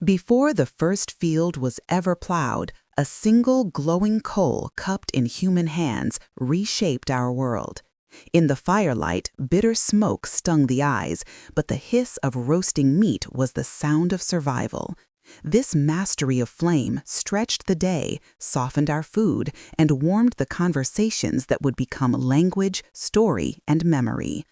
Before the first field was ever plowed, a single glowing coal cupped in human hands reshaped our world. In the firelight, bitter smoke stung the eyes, but the hiss of roasting meat was the sound of survival. This mastery of flame stretched the day, softened our food, and warmed the conversations that would become language, story, and memory.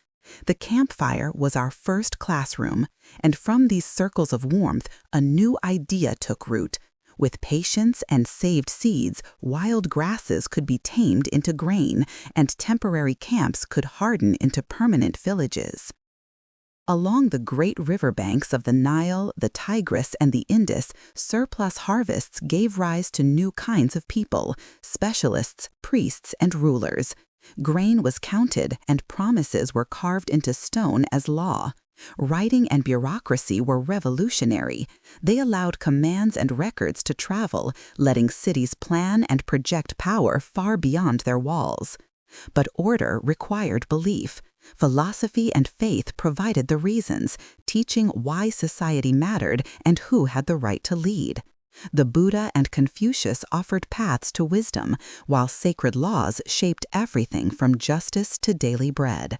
The campfire was our first classroom, and from these circles of warmth, a new idea took root. With patience and saved seeds, wild grasses could be tamed into grain, and temporary camps could harden into permanent villages. Along the great riverbanks of the Nile, the Tigris, and the Indus, surplus harvests gave rise to new kinds of people, specialists, priests, and rulers. Grain was counted, and promises were carved into stone as law. Writing and bureaucracy were revolutionary. They allowed commands and records to travel, letting cities plan and project power far beyond their walls. But order required belief. Philosophy and faith provided the reasons, teaching why society mattered and who had the right to lead. The Buddha and Confucius offered paths to wisdom, while sacred laws shaped everything from justice to daily bread.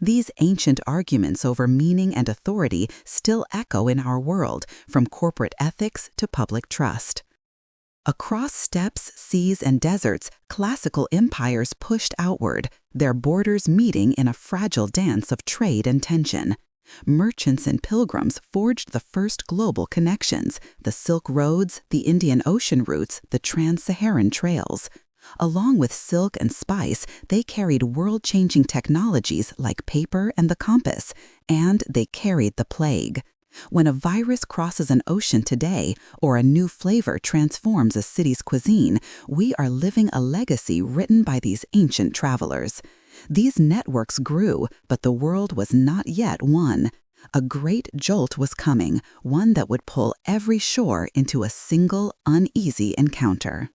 These ancient arguments over meaning and authority still echo in our world, from corporate ethics to public trust. Across steppes, seas, and deserts, classical empires pushed outward, their borders meeting in a fragile dance of trade and tension. Merchants and pilgrims forged the first global connections, the Silk Roads, the Indian Ocean routes, the Trans-Saharan trails. Along with silk and spice, they carried world-changing technologies like paper and the compass, and they carried the plague. When a virus crosses an ocean today, or a new flavor transforms a city's cuisine, we are living a legacy written by these ancient travelers. These networks grew, but the world was not yet one. A great jolt was coming, one that would pull every shore into a single, uneasy encounter.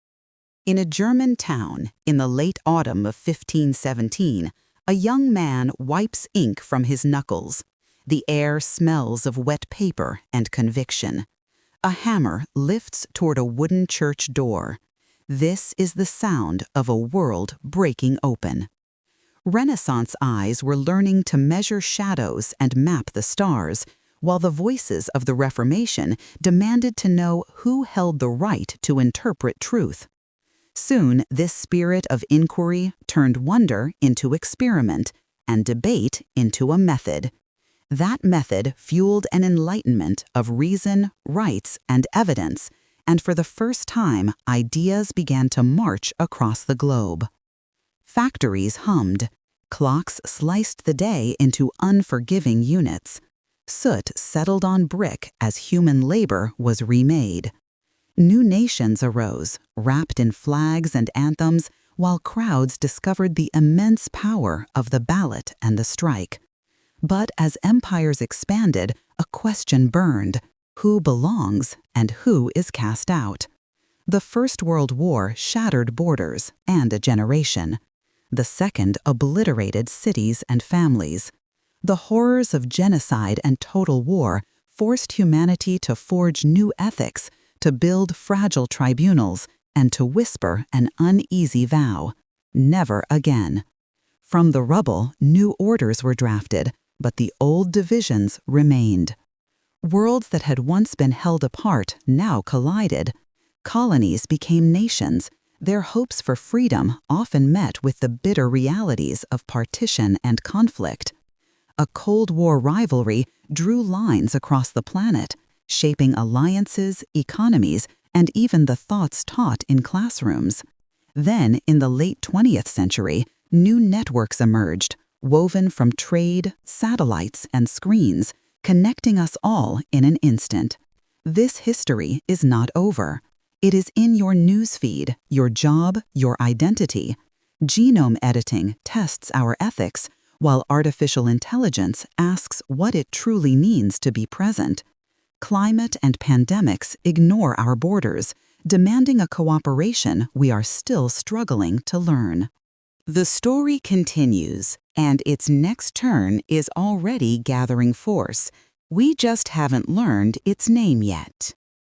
In a German town, in the late autumn of 1517, a young man wipes ink from his knuckles. The air smells of wet paper and conviction. A hammer lifts toward a wooden church door. This is the sound of a world breaking open. Renaissance eyes were learning to measure shadows and map the stars, while the voices of the Reformation demanded to know who held the right to interpret truth. Soon, this spirit of inquiry turned wonder into experiment, and debate into a method. That method fueled an enlightenment of reason, rights, and evidence, and for the first time, ideas began to march across the globe. Factories hummed. Clocks sliced the day into unforgiving units. Soot settled on brick as human labor was remade. New nations arose, wrapped in flags and anthems, while crowds discovered the immense power of the ballot and the strike. But as empires expanded, a question burned: who belongs and who is cast out? The First World War shattered borders and a generation. The Second obliterated cities and families. The horrors of genocide and total war forced humanity to forge new ethics, to build fragile tribunals, and to whisper an uneasy vow: never again. From the rubble, new orders were drafted, but the old divisions remained. Worlds that had once been held apart now collided. Colonies became nations, their hopes for freedom often met with the bitter realities of partition and conflict. A Cold War rivalry drew lines across the planet, shaping alliances, economies, and even the thoughts taught in classrooms. Then, in the late 20th century, new networks emerged, woven from trade, satellites, and screens, connecting us all in an instant. This history is not over. It is in your newsfeed, your job, your identity. Genome editing tests our ethics, while artificial intelligence asks what it truly means to be present. Climate and pandemics ignore our borders, demanding a cooperation we are still struggling to learn. The story continues, and its next turn is already gathering force. We just haven't learned its name yet.